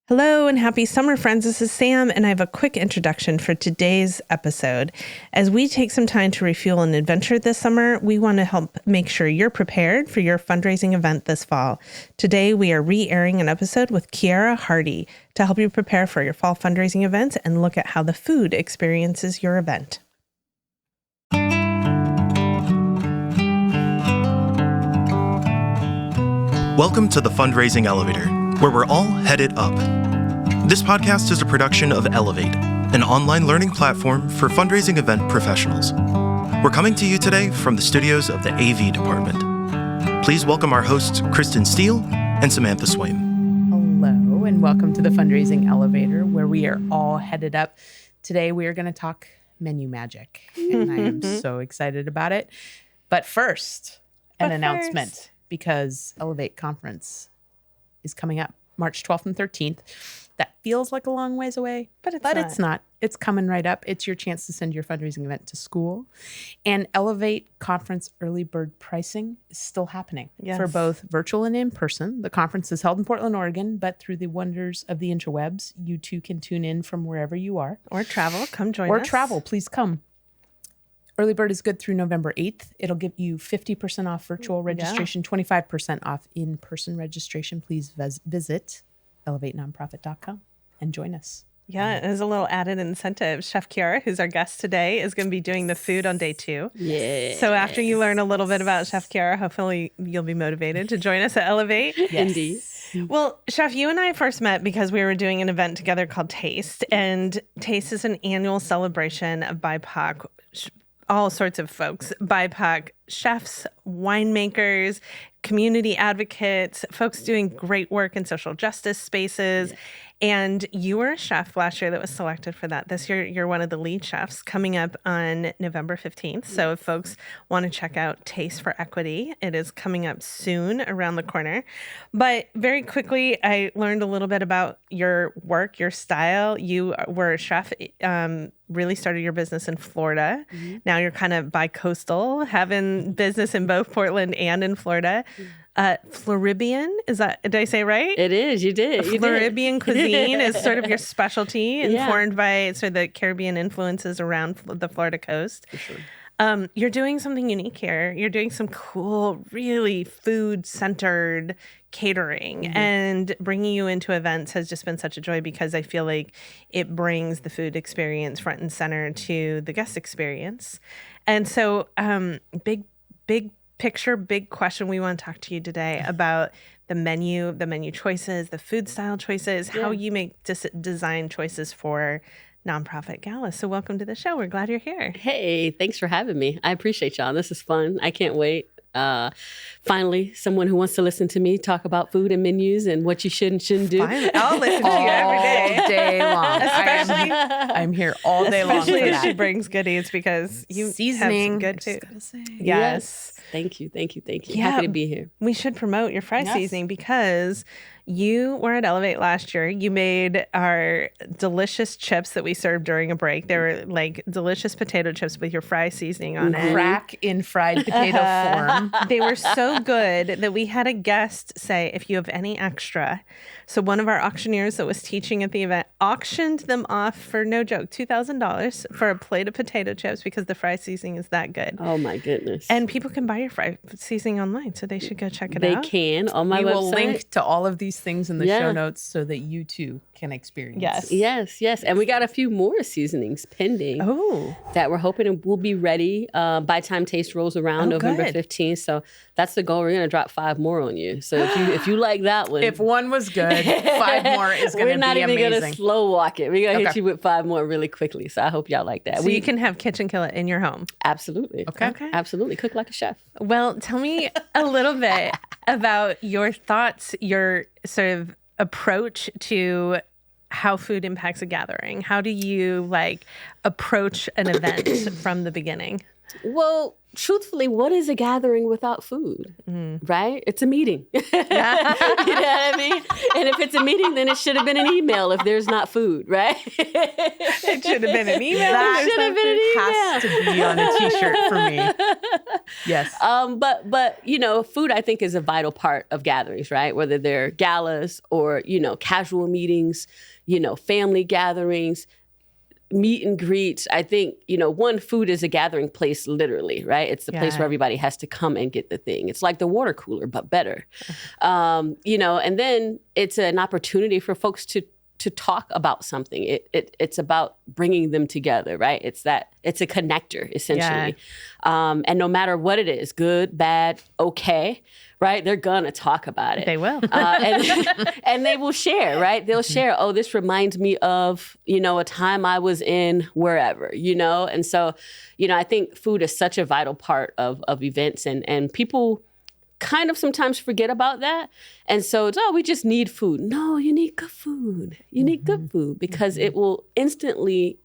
Hello and happy summer, friends. This is Sam, and I have a quick introduction for today's episode. As we take some time to refuel an adventure this summer, we want to help make sure you're prepared for your fundraising event this fall. Today, we are re-airing an episode with Kiara Hardy to help you prepare for your fall fundraising events and look at how the food experiences your event. Welcome to the Fundraising Elevator, where we're all headed up. This podcast is a production of Elevate, an online learning platform for fundraising event professionals. We're coming to you today from the studios of the AV department. Please welcome our hosts, Kristen Steele and Samantha Swaim. Hello, and welcome to the Fundraising Elevator, where we are all headed up. Today, we are going to talk menu magic, and I am so excited about it. But first, an announcement, because Elevate Conference is coming up March 12th and 13th. That feels like a long ways away, but it's not. It's coming right up. It's your chance to send your fundraising event to school. And Elevate Conference early bird pricing is still happening for both virtual and in person. The conference is held in Portland, Oregon, but through the wonders of the interwebs, you too can tune in from wherever you are. Or travel. Come join us. Or travel. Please come. Early bird is good through November 8th. It'll give you 50% off virtual registration, 25% off in-person registration. Please visit elevatenonprofit.com and join us. Yeah, as a little added incentive, Chef Kiara, who's our guest today, is going to be doing the food on day 2. Yeah. So after you learn a little bit about Chef Kiara, hopefully you'll be motivated to join us at Elevate. Yes. Indeed. Well, Chef, you and I first met because we were doing an event together called Taste. And Taste is an annual celebration of BIPOC, all sorts of folks, BIPOC chefs, winemakers, community advocates, folks doing great work in social justice spaces. And you were a chef last year that was selected for that. This year, you're one of the lead chefs coming up on November 15th. So if folks want to check out Taste for Equity, it is coming up soon around the corner. But very quickly, I learned a little bit about your work, your style. You were a chef, really started your business in Florida. Mm-hmm. Now you're kind of bi-coastal, having business in both Portland and in Florida. Floribian, is that, did I say right? It is, you did. Floribian cuisine is sort of your specialty, informed by sort of the Caribbean influences around the Florida coast. For sure. You're doing something unique here. You're doing some cool, really food-centered catering, and bringing you into events has just been such a joy because I feel like it brings the food experience front and center to the guest experience. And so big picture, big question. We want to talk to you today about the menu choices, the food style choices, how you make design choices for nonprofit galas. So welcome to the show. We're glad you're here. Hey, thanks for having me. I appreciate y'all. This is fun. I can't wait. Finally, someone who wants to listen to me talk about food and menus and what you should and shouldn't do. Finally. I'll listen to you every day long. I'm here all day long for especially that. if she brings goodies because you Seasoning. have some good I just food. gotta say. Yes. Thank you. Yeah. Happy to be here. We should promote your fry seasoning because you were at Elevate last year. You made our delicious chips that we served during a break. They were like delicious potato chips with your fry seasoning on it. Crack in fried potato form. They were so good that we had a guest say, if you have any extra. So one of our auctioneers that was teaching at the event auctioned them off for, no joke, $2,000 for a plate of potato chips because the fry seasoning is that good. Oh my goodness. And people can buy your fry seasoning online, so they should go check it they out. can on my We website. will link to all of these things in the show notes so that you too can experience. Yes. And we got a few more seasonings pending that we're hoping will be ready by the time Taste rolls around November 15th. So that's the goal. We're going to drop 5 more on you. So if you like that one. If one was good, 5 more is going to be amazing. We're not even going to slow walk it. We're going to hit you with 5 more really quickly. So I hope y'all like that. So you can have Kitchen Killa in your home. Absolutely. Okay. Absolutely. Cook like a chef. Well, tell me a little bit about your thoughts, your sort of approach to how food impacts a gathering. How do you approach an event from the beginning? Well, truthfully, what is a gathering without food, right? It's a meeting. You know what I mean? And if it's a meeting, then it should have been an email if there's not food, right? It should have been an email. That should have been an email. Has to be on a T-shirt for me. Yes. But you know, food I think is a vital part of gatherings, right? Whether they're galas or, you know, casual meetings, you know, family gatherings, meet and greets. I think, you know, food is a gathering place, literally, right? It's the place where everybody has to come and get the thing. It's like the water cooler, but better. You know, and then it's an opportunity for folks to talk about something. It's about bringing them together, right? It's a connector, essentially. And no matter what it is, good, bad, okay, right? They're gonna talk about it. They will. And they will share, right? They'll share, oh, this reminds me of, you know, a time I was in wherever, you know? And so, you know, I think food is such a vital part of events, and people kind of sometimes forget about that. And so it's, we just need food. No, you need good food. You need good food because it will instantly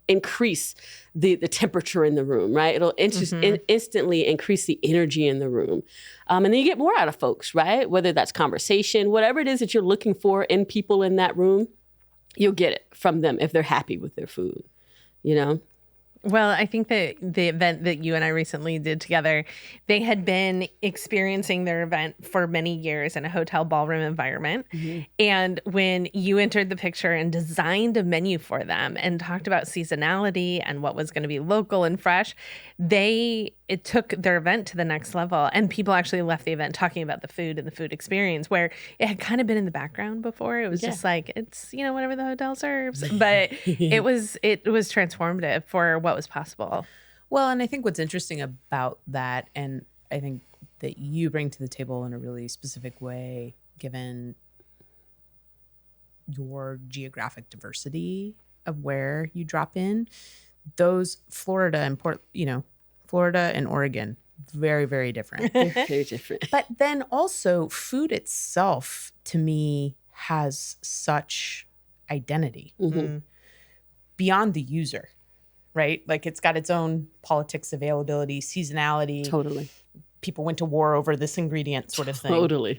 increase the temperature in the room, right? It'll instantly increase the energy in the room. And then you get more out of folks, right? Whether that's conversation, whatever it is that you're looking for in people in that room, you'll get it from them if they're happy with their food, you know? Well, I think that the event that you and I recently did together, they had been experiencing their event for many years in a hotel ballroom environment. And when you entered the picture and designed a menu for them and talked about seasonality and what was going to be local and fresh, it took their event to the next level. And people actually left the event talking about the food and the food experience, where it had kind of been in the background before. It was just like, it's, you know, whatever the hotel serves. But it was transformative for what was possible. Well, and I think what's interesting about that, and I think that you bring to the table in a really specific way, given your geographic diversity of where you drop in, those Florida and Oregon, very, very different. Very different. But then also food itself, to me, has such identity beyond the user, right? Like it's got its own politics, availability, seasonality. Totally. People went to war over this ingredient sort of thing. Totally.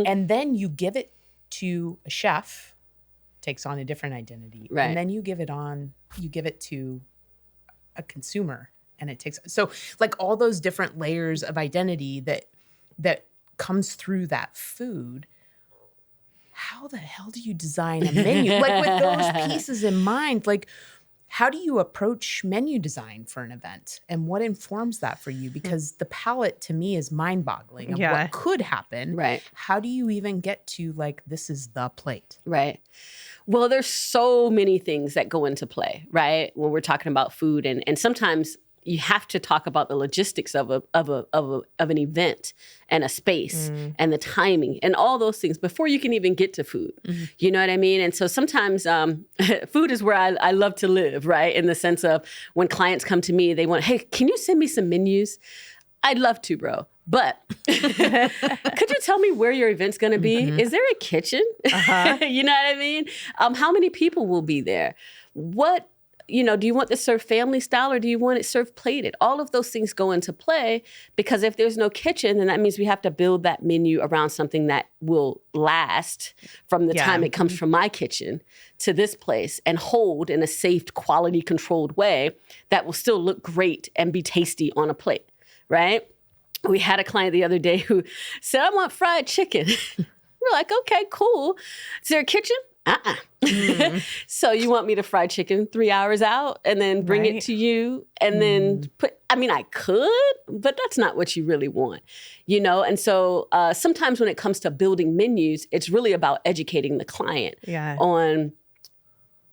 And then you give it to a chef, takes on a different identity. Right. And then you give it to a consumer, and it takes, so like all those different layers of identity that comes through that food. How the hell do you design a menu? Like with those pieces in mind, like how do you approach menu design for an event, and what informs that for you? Because the palette to me is mind-boggling of what could happen. Right. How do you even get to like, this is the plate? Right. Well, there's so many things that go into play, right? When we're talking about food, and sometimes you have to talk about the logistics of an event and a space and the timing and all those things before you can even get to food. You know what I mean? And so sometimes food is where I love to live, right? In the sense of when clients come to me, they want, hey, can you send me some menus? I'd love to, bro. But could you tell me where your event's going to be? Is there a kitchen? You know what I mean? How many people will be there? What, you know, do you want this served family style or do you want it served plated? All of those things go into play, because if there's no kitchen, then that means we have to build that menu around something that will last from the time it comes from my kitchen to this place and hold in a safe, quality controlled way that will still look great and be tasty on a plate, right? We had a client the other day who said, I want fried chicken. We're like, okay, cool. Is there a kitchen? So you want me to fry chicken 3 hours out and then bring it to you and then I could, but that's not what you really want, you know? And so sometimes when it comes to building menus, it's really about educating the client on,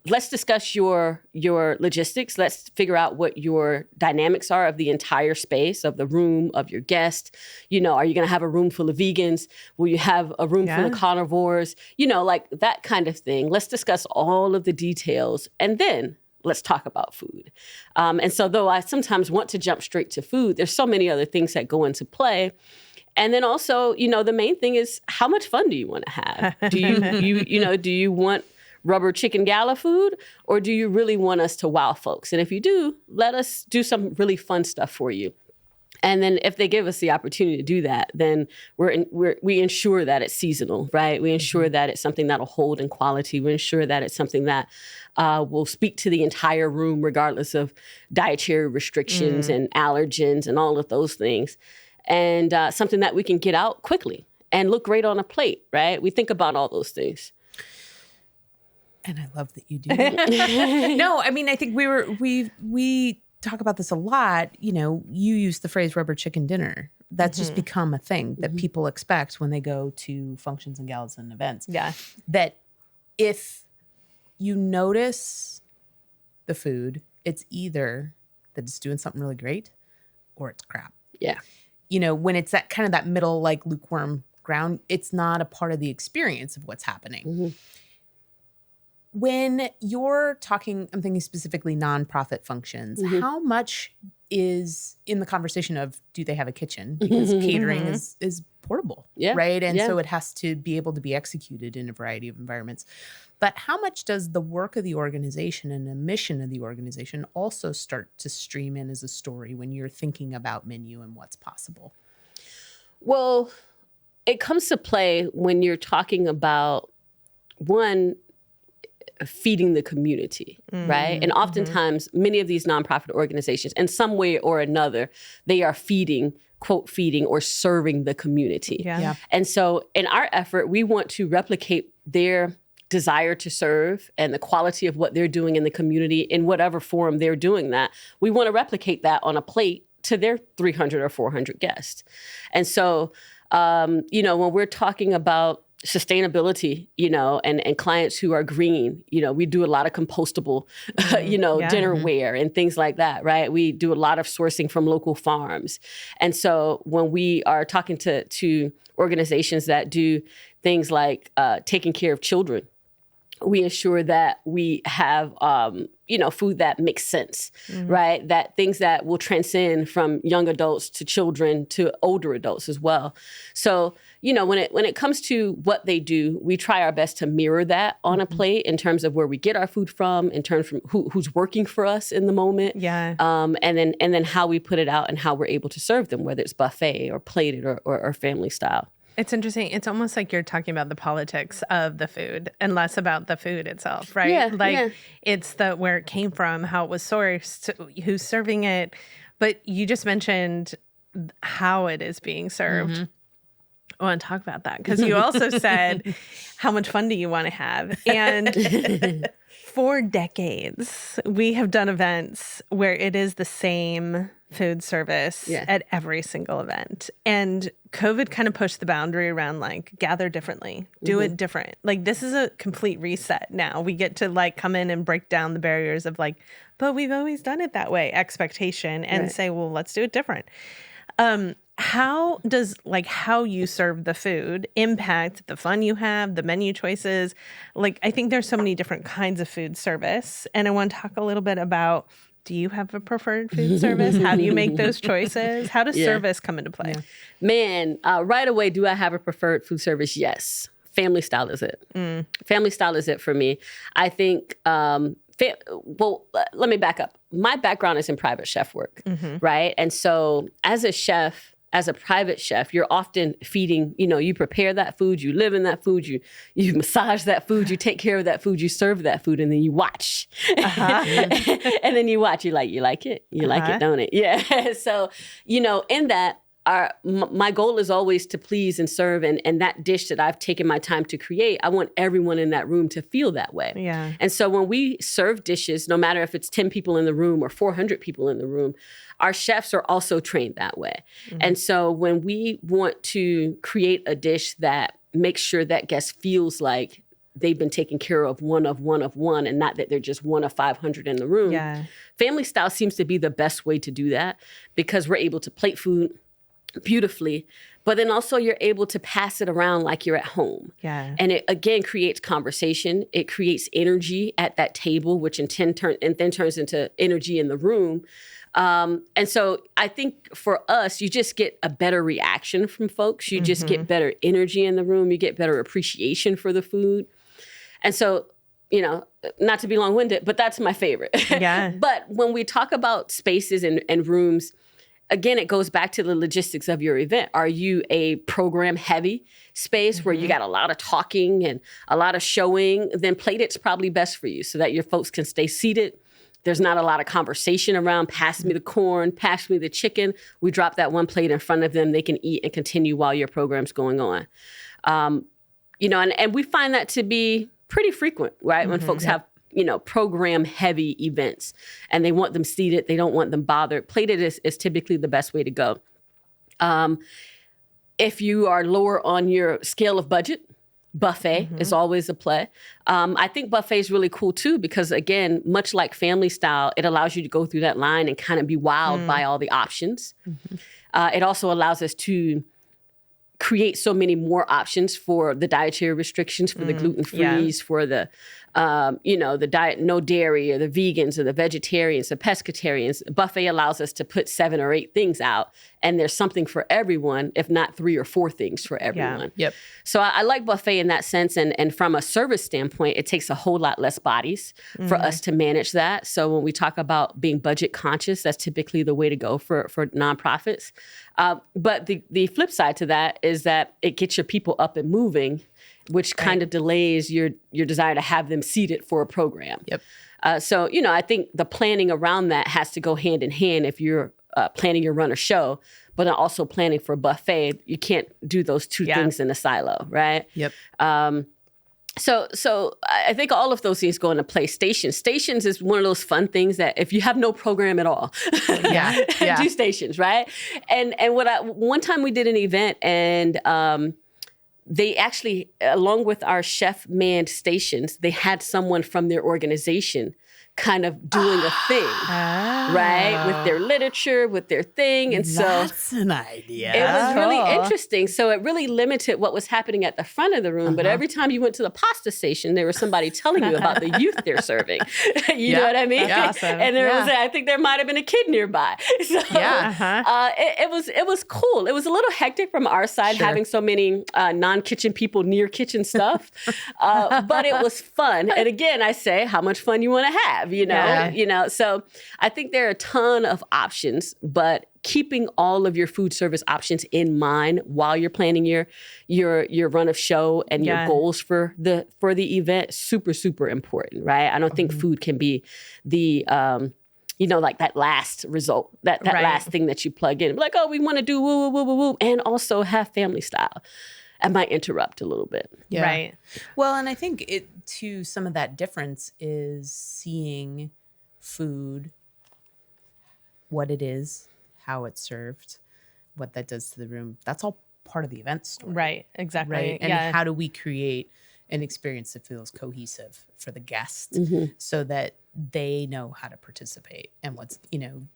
let's discuss your logistics. Let's figure out what your dynamics are of the entire space, of the room, of your guest. You know, are you going to have a room full of vegans? Will you have a room full of carnivores? You know, like that kind of thing. Let's discuss all of the details, and then let's talk about food. And so though I sometimes want to jump straight to food, there's so many other things that go into play. And then also, you know, the main thing is, how much fun do you want to have? Do you want rubber chicken gala food, or do you really want us to wow folks? And if you do, let us do some really fun stuff for you. And then if they give us the opportunity to do that, then we ensure that it's seasonal, right? We ensure that it's something that'll hold in quality. We ensure that it's something that will speak to the entire room, regardless of dietary restrictions and allergens and all of those things. And something that we can get out quickly and look great on a plate, right? We think about all those things. And I love that you do that. No, I mean, I think we talk about this a lot. You know, you use the phrase rubber chicken dinner. That's just become a thing that people expect when they go to functions and galas and events. Yeah. That if you notice the food, it's either that it's doing something really great or it's crap. Yeah. You know, when it's that kind of that middle, like lukewarm ground, it's not a part of the experience of what's happening. When you're talking, I'm thinking specifically nonprofit functions, how much is in the conversation of, do they have a kitchen? Because catering is portable, right? And so it has to be able to be executed in a variety of environments. But how much does the work of the organization and the mission of the organization also start to stream in as a story when you're thinking about menu and what's possible? Well, it comes to play when you're talking about, one, feeding the community, right? And oftentimes, many of these nonprofit organizations, in some way or another, they are feeding, quote, feeding or serving the community. Yeah. And so in our effort, we want to replicate their desire to serve and the quality of what they're doing in the community in whatever form they're doing that. We want to replicate that on a plate to their 300 or 400 guests. And so, you know, when we're talking about sustainability, you know, and clients who are green, you know, we do a lot of compostable, you know, dinnerware and things like that, right? We do a lot of sourcing from local farms. And so when we are talking to organizations that do things like taking care of children, we ensure that we have, you know, food that makes sense, right? That things that will transcend from young adults to children to older adults as well. So, you know, when it comes to what they do, we try our best to mirror that on a plate in terms of where we get our food from, in terms of who's working for us in the moment, and then how we put it out and how we're able to serve them, whether it's buffet or plated or family style. It's interesting. It's almost like you're talking about the politics of the food and less about the food itself, right? Yeah, it's where it came from, how it was sourced, who's serving it. But you just mentioned how it is being served. I want to talk about that because you also said, how much fun do you want to have? And for decades, we have done events where it is the same food service at every single event. And COVID kind of pushed the boundary around like gather differently, do it different. Like this is a complete reset now. We get to like come in and break down the barriers of like, but we've always done it that way, expectation, and say, well, let's do it different. How does like how you serve the food impact the fun you have, the menu choices? Like I think there's so many different kinds of food service. And I want to talk a little bit about, do you have a preferred food service? How do you make those choices? How does service come into play? Man, right away, do I have a preferred food service? Yes. Family style is it. Family style is it for me. I think, well, let me back up. My background is in private chef work, right? And so as a chef, as a private chef, you're often feeding, you know, you prepare that food, you live in that food, you massage that food, you take care of that food, you serve that food, and then you watch. And then you watch, you like it? You like it, don't it? Yeah. So, you know, in that, my goal is always to please and serve, and that dish that I've taken my time to create, I want everyone in that room to feel that way. Yeah. And so when we serve dishes, no matter if it's 10 people in the room or 400 people in the room, our chefs are also trained that way. And so when we want to create a dish that makes sure that guest feels like they've been taken care of one of one, and not that they're just one of 500 in the room, family style seems to be the best way to do that because we're able to plate food beautifully, but then also you're able to pass it around like you're at home. And it again creates conversation. It creates energy at that table, which then turns into energy in the room. And so I think for us, you just get a better reaction from folks. You just get better energy in the room. You get better appreciation for the food. And so not to be long-winded, but that's my favorite. Yeah. But when we talk about spaces and rooms, again, it goes back to the logistics of your event. Are you a program-heavy space where you got a lot of talking and a lot of showing? Then Plated is probably best for you so that your folks can stay seated. There's not a lot of conversation around, pass me the corn, pass me the chicken. We drop that one plate in front of them. They can eat and continue while your program's going on. And we find that to be pretty frequent, right? When folks have program heavy events and they want them seated, they don't want them bothered. Plated is typically the best way to go. If you are lower on your scale of budget, buffet is always a play. I think buffet is really cool too, because again, much like family style, it allows you to go through that line and kind of be wowed by all the options. It also allows us to create so many more options for the dietary restrictions, for the gluten-frees, for the, the diet, no dairy, or the vegans, or the vegetarians, the pescatarians. Buffet allows us to put 7 or 8 things out, and there's something for everyone, if not 3 or 4 things for everyone. Yep. So I like buffet in that sense, and from a service standpoint, it takes a whole lot less bodies for us to manage that. So when we talk about being budget conscious, that's typically the way to go for nonprofits. But the flip side to that is that it gets your people up and moving, which kind of delays your desire to have them seated for a program. Yep. So I think the planning around that has to go hand in hand if you're planning your run or show, but also planning for a buffet. You can't do those two things in a silo, right? Yep. So I think all of those things go into play. Stations is one of those fun things that if you have no program at all, do stations, right? And one time we did an event and they actually, along with our chef manned stations, they had someone from their organization kind of doing a thing, right? With their literature, with their thing. And so that's an idea. It was really interesting. So it really limited what was happening at the front of the room. But every time you went to the pasta station, there was somebody telling you about the youth they're serving. You know what I mean? Yeah. Awesome. And there was, I think there might have been a kid nearby. So it was cool. It was a little hectic from our side, having so many non-kitchen people near kitchen stuff. But it was fun. And again, I say, how much fun you want to have? So I think there are a ton of options, but keeping all of your food service options in mind while you're planning your run of show and your goals for the event, super, super important, right? I don't think food can be the like that last result, that last thing that you plug in. Like, we want to do woo, woo, woo, woo, woo, and also have family style. I might interrupt a little bit. Yeah. Right. Well, and I think some of that difference is seeing food, what it is, how it's served, what that does to the room. That's all part of the event story. Right. Exactly. Right. And how do we create an experience that feels cohesive for the guest so that they know how to participate? And what's,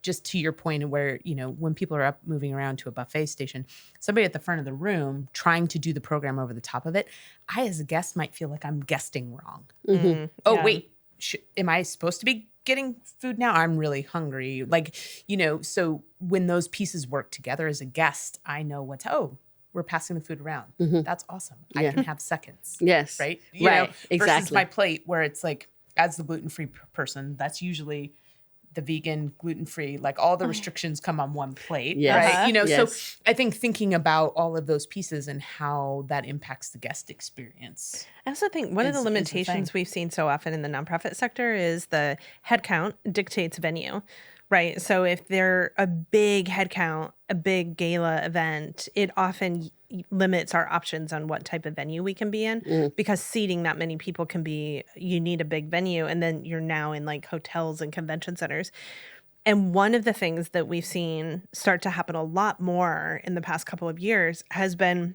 just to your point where, when people are up moving around to a buffet station, somebody at the front of the room trying to do the program over the top of it, I as a guest might feel like I'm guesting wrong. Wait, am I supposed to be getting food now? I'm really hungry. So when those pieces work together as a guest, I know we're passing the food around. That's awesome. I can have seconds. Yes. Right? Exactly. Versus my plate where it's like, as the gluten-free person, that's usually the vegan, gluten-free, like all the restrictions come on one plate, right? So I think thinking about all of those pieces and how that impacts the guest experience. I also think one of the limitations we've seen so often in the nonprofit sector is the headcount dictates venue, right? So if they're a big headcount, a big gala event, it often limits our options on what type of venue we can be in because seating that many people you need a big venue, and then you're now in like hotels and convention centers. And one of the things that we've seen start to happen a lot more in the past couple of years has been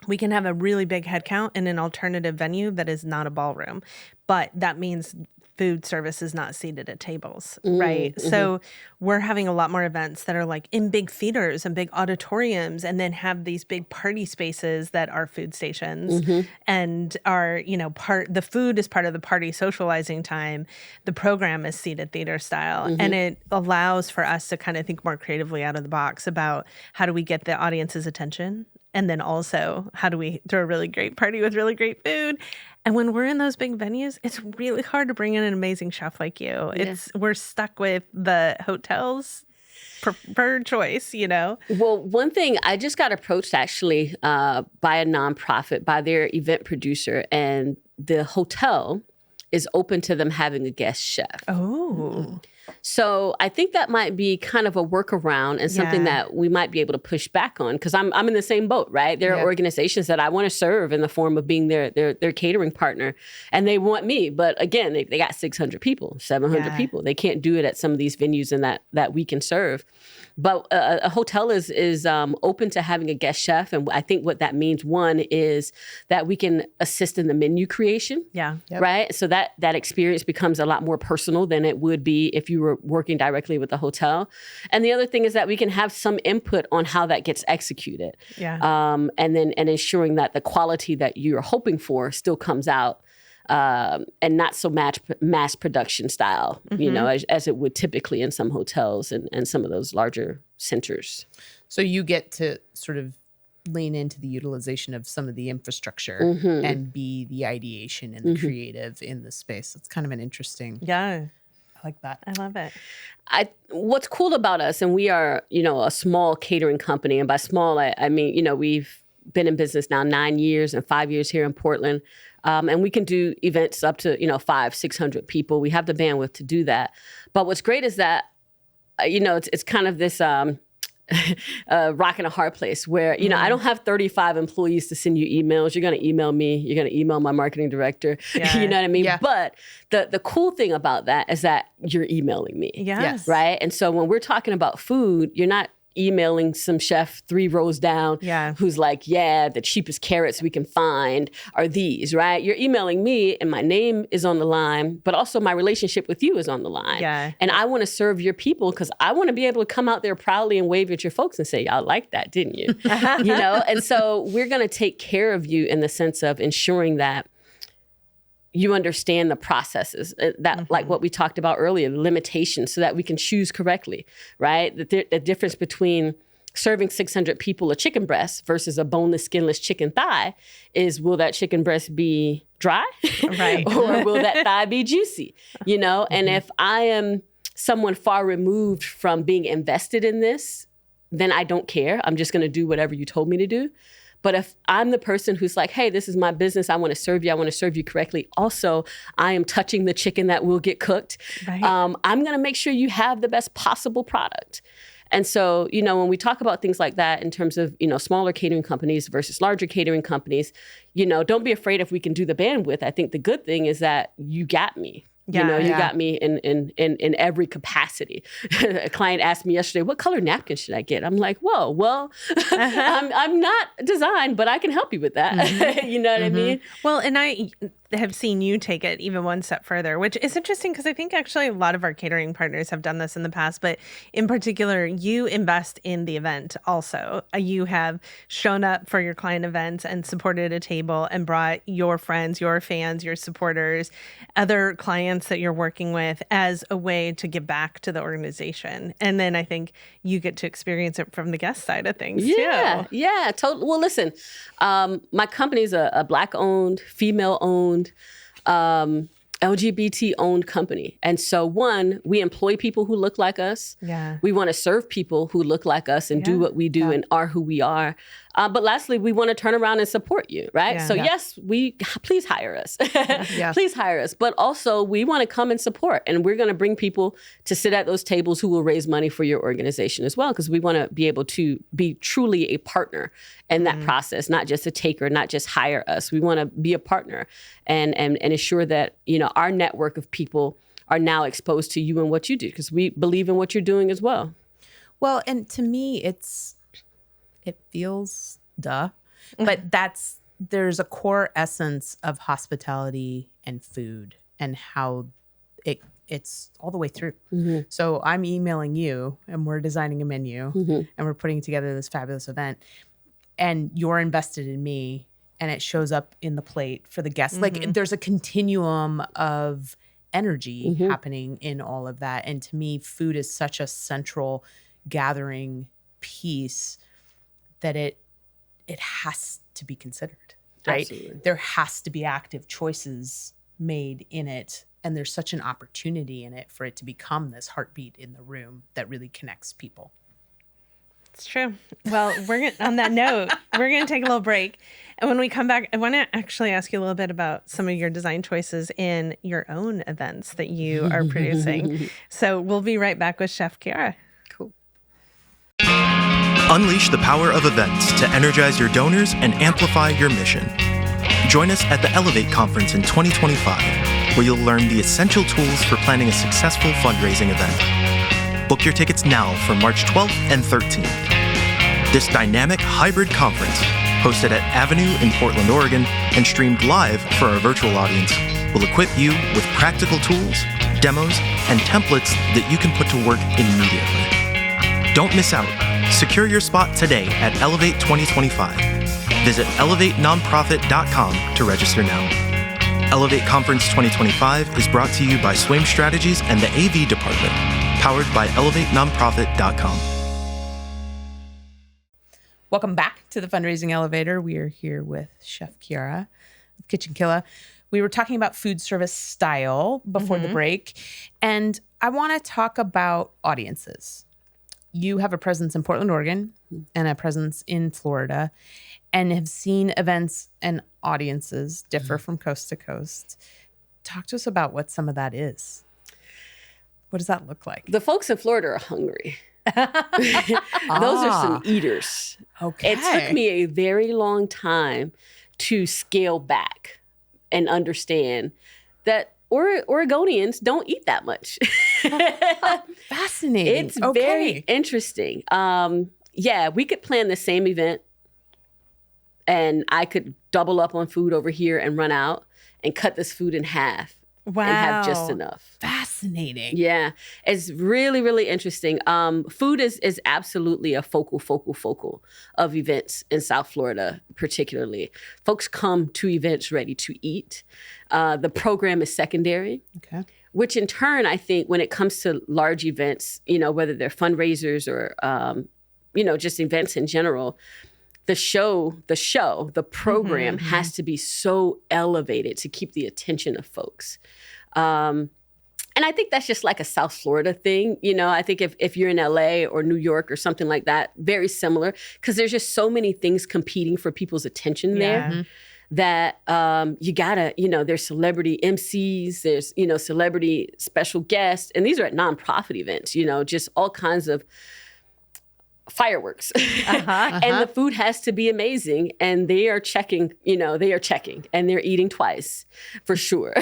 we can have a really big headcount in an alternative venue that is not a ballroom, but that means food service is not seated at tables, right? So we're having a lot more events that are like in big theaters and big auditoriums, and then have these big party spaces that are food stations and are, the food is part of the party socializing time. The program is seated theater style. And it allows for us to kind of think more creatively out of the box about how do we get the audience's attention And then also, how do we throw a really great party with really great food? And when we're in those big venues, it's really hard to bring in an amazing chef like you. We're stuck with the hotel's preferred choice, you know? Well, one thing, I just got approached actually by a nonprofit, by their event producer, and the hotel is open to them having a guest chef. Oh. So I think that might be kind of a workaround and something that we might be able to push back on, because I'm in the same boat, right? There are organizations that I want to serve in the form of being their catering partner, and they want me. But again, they got 600 people, 700 people. They can't do it at some of these venues and that we can serve. But a hotel is open to having a guest chef. And I think what that means, one, is that we can assist in the menu creation. Yeah. Yep. Right? So that experience becomes a lot more personal than it would be if you were working directly with the hotel. And the other thing is that we can have some input on how that gets executed. Yeah. And ensuring that the quality that you're hoping for still comes out. And not so mass production style, you know, as it would typically in some hotels and some of those larger centers. So you get to sort of lean into the utilization of some of the infrastructure and be the ideation and the creative in the space. It's kind of an interesting. Yeah. I like that. I love it. What's cool about us, and we are, you know, a small catering company, and by small, I mean, you know, we've been in business now 9 years and 5 years here in Portland. And we can do events up to, you know, 500-600 people. We have the bandwidth to do that. But what's great is that, you know, it's kind of this rock and a hard place where, you know, I don't have 35 employees to send you emails. You're going to email me. You're going to email my marketing director. Yeah. You know what I mean? Yeah. But the cool thing about that is that you're emailing me. Yes. Right? And so when we're talking about food, you're not emailing some chef 3 rows down who's like, yeah, the cheapest carrots we can find are these, right? You're emailing me and my name is on the line, but also my relationship with you is on the line. Yeah. And I want to serve your people because I want to be able to come out there proudly and wave at your folks and say, y'all like that, didn't you? You know? And so we're going to take care of you in the sense of ensuring that you understand the processes that, like what we talked about earlier, the limitations, so that we can choose correctly, right? The difference between serving 600 people a chicken breast versus a boneless, skinless chicken thigh is, will that chicken breast be dry? Right. Or will that thigh be juicy? You know, and if I am someone far removed from being invested in this, then I don't care. I'm just going to do whatever you told me to do. But if I'm the person who's like, hey, this is my business, I want to serve you, I want to serve you correctly. Also, I am touching the chicken that will get cooked. Right. I'm going to make sure you have the best possible product. And so, you know, when we talk about things like that in terms of, you know, smaller catering companies versus larger catering companies, you know, don't be afraid if we can do the bandwidth. I think the good thing is that you got me. You know, you got me in every capacity. A client asked me yesterday, what color napkin should I get? I'm like, whoa, well, I'm not designed, but I can help you with that. You know what I mean? Well, and I have seen you take it even one step further, which is interesting because I think actually a lot of our catering partners have done this in the past, but in particular, you invest in the event also. You have shown up for your client events and supported a table and brought your friends, your fans, your supporters, other clients that you're working with as a way to give back to the organization. And then I think you get to experience it from the guest side of things too. Yeah, totally. Well, listen, my company's a Black-owned, female-owned, LGBT-owned company. And so, one, we employ people who look like us. Yeah. We want to serve people who look like us and do what we do and are who we are. But lastly, we want to turn around and support you, right? So yes, please hire us. Please hire us. But also, we want to come and support. And we're going to bring people to sit at those tables who will raise money for your organization as well, because we want to be able to be truly a partner in that process, not just a taker, not just hire us. We want to be a partner and ensure that, you know, our network of people are now exposed to you and what you do, because we believe in what you're doing as well. Well, and to me, it feels but there's a core essence of hospitality and food and how it's all the way through. So I'm emailing you and we're designing a menu and we're putting together this fabulous event, and you're invested in me, and it shows up in the plate for the guests. Like there's a continuum of energy happening in all of that. And to me, food is such a central gathering piece that it has to be considered, right? Absolutely. There has to be active choices made in it. And there's such an opportunity in it for it to become this heartbeat in the room that really connects people. It's true. Well, on that note, we're going to take a little break. And when we come back, I want to actually ask you a little bit about some of your design choices in your own events that you are producing. So we'll be right back with Chef Kiara. Cool. Unleash the power of events to energize your donors and amplify your mission. Join us at the Elevate Conference in 2025, where you'll learn the essential tools for planning a successful fundraising event. Book your tickets now for March 12th and 13th. This dynamic hybrid conference, hosted at Avenue in Portland, Oregon, and streamed live for our virtual audience, will equip you with practical tools, demos, and templates that you can put to work immediately. Don't miss out. Secure your spot today at Elevate 2025. Visit elevatenonprofit.com to register now. Elevate Conference 2025 is brought to you by Swaim Strategies and the AV Department, powered by elevatenonprofit.com. Welcome back to the Fundraising Elevator. We are here with Chef Kiara of Kitchen Killa. We were talking about food service style before the break, and I want to talk about audiences. You have a presence in Portland, Oregon, and a presence in Florida, and have seen events and audiences differ from coast to coast. Talk to us about what some of that is. What does that look like? The folks in Florida are hungry. Those are some eaters. Okay. It took me a very long time to scale back and understand that Oregonians don't eat that much. Fascinating. It's very interesting. We could plan the same event and I could double up on food over here and run out and cut this food in half. Wow. And have just enough. Fascinating. Yeah. It's really, really interesting. Food is absolutely a focal of events in South Florida, particularly. Folks come to events ready to eat. The program is secondary. Okay. Which in turn, I think when it comes to large events, whether they're fundraisers or, just events in general, the program has to be so elevated to keep the attention of folks. And I think that's just like a South Florida thing. I think if you're in LA or New York or something like that, very similar, because there's just so many things competing for people's attention there that you gotta, there's celebrity MCs, there's, celebrity special guests, and these are at nonprofit events, just all kinds of fireworks. And the food has to be amazing, and they are checking and they're eating twice for sure.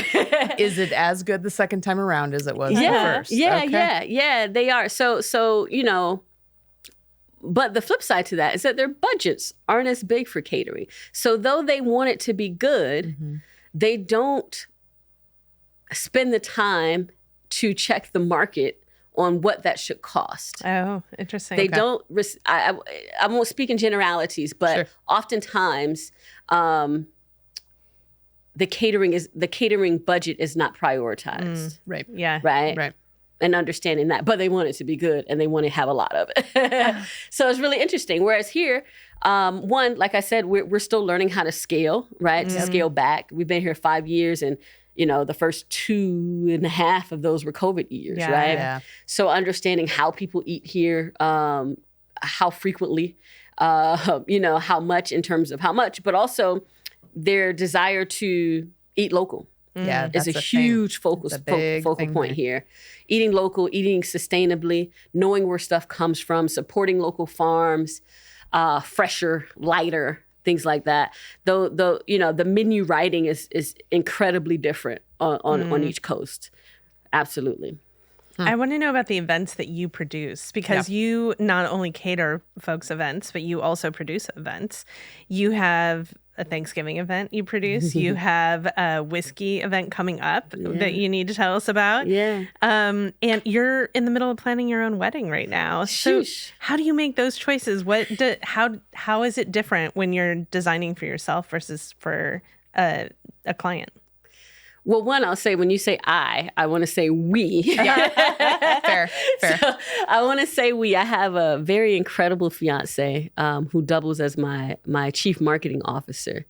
Is it as good the second time around as it was the first? Yeah, they are. So but the flip side to that is that their budgets aren't as big for catering. So though they want it to be good, they don't spend the time to check the market on what that should cost. Oh, interesting. They don't, I won't speak in generalities, but oftentimes the catering budget is not prioritized. Right. Yeah. Right. And understanding that, but they want it to be good and they want to have a lot of it. So it's really interesting. Whereas here, one, like I said, we're still learning how to scale, right? To scale back. We've been here 5 years, and the first 2.5 of those were COVID years, right? Yeah. So understanding how people eat here, how frequently, how much in terms of how much, but also their desire to eat local. Yeah, is a huge focal point here. Eating local, eating sustainably, knowing where stuff comes from, supporting local farms, fresher, lighter, things like that. Though the menu writing is incredibly different on each coast. Absolutely. I want to know about the events that you produce, because you not only cater folks' events, but you also produce events. You have a Thanksgiving event you produce. You have a whiskey event coming up that you need to tell us about. Yeah. And you're in the middle of planning your own wedding right now. So how do you make those choices? How is it different when you're designing for yourself versus for a client? Well, one, I'll say when you say I want to say we. Fair. So I want to say we. I have a very incredible fiance who doubles as my chief marketing officer.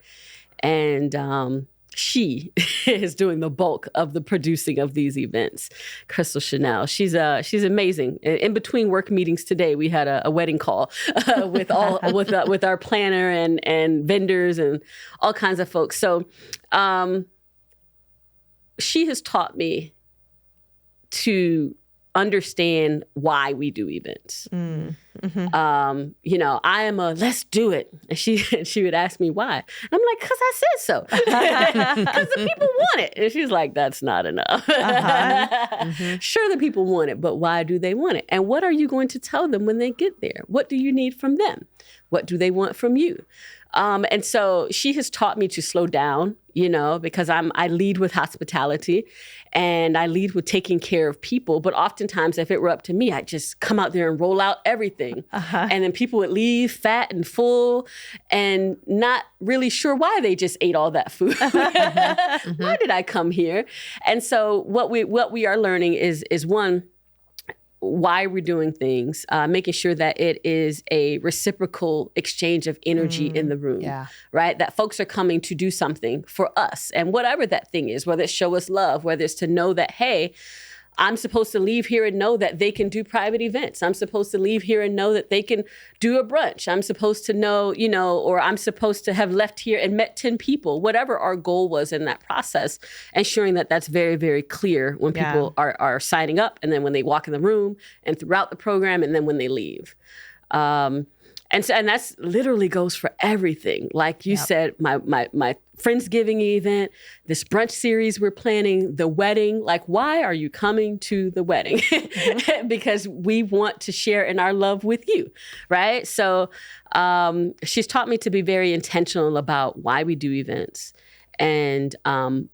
And she is doing the bulk of the producing of these events. Crystal Chanel, she's amazing. In between work meetings today, we had a wedding call with our planner and vendors and all kinds of folks. So she has taught me to understand why we do events. I am let's do it. And she would ask me why. And I'm like, because I said so. Because the people want it. And she's like, that's not enough. Sure, the people want it, but why do they want it? And what are you going to tell them when they get there? What do you need from them? What do they want from you? And so she has taught me to slow down, because I lead with hospitality and I lead with taking care of people. But oftentimes, if it were up to me, I'd just come out there and roll out everything. And then people would leave fat and full and not really sure why they just ate all that food. Why did I come here? And so what we are learning is one, why we're doing things, making sure that it is a reciprocal exchange of energy in the room, right? That folks are coming to do something for us. And whatever that thing is, whether it's show us love, whether it's to know that, hey, I'm supposed to leave here and know that they can do private events. I'm supposed to leave here and know that they can do a brunch. I'm supposed to know, or I'm supposed to have left here and met 10 people, whatever our goal was in that process, ensuring that that's very, very clear when people are signing up and then when they walk in the room and throughout the program and then when they leave. And that's literally goes for everything. Like you said, my Friendsgiving event, this brunch series we're planning, the wedding. Like, why are you coming to the wedding? Because we want to share in our love with you, right? So she's taught me to be very intentional about why we do events and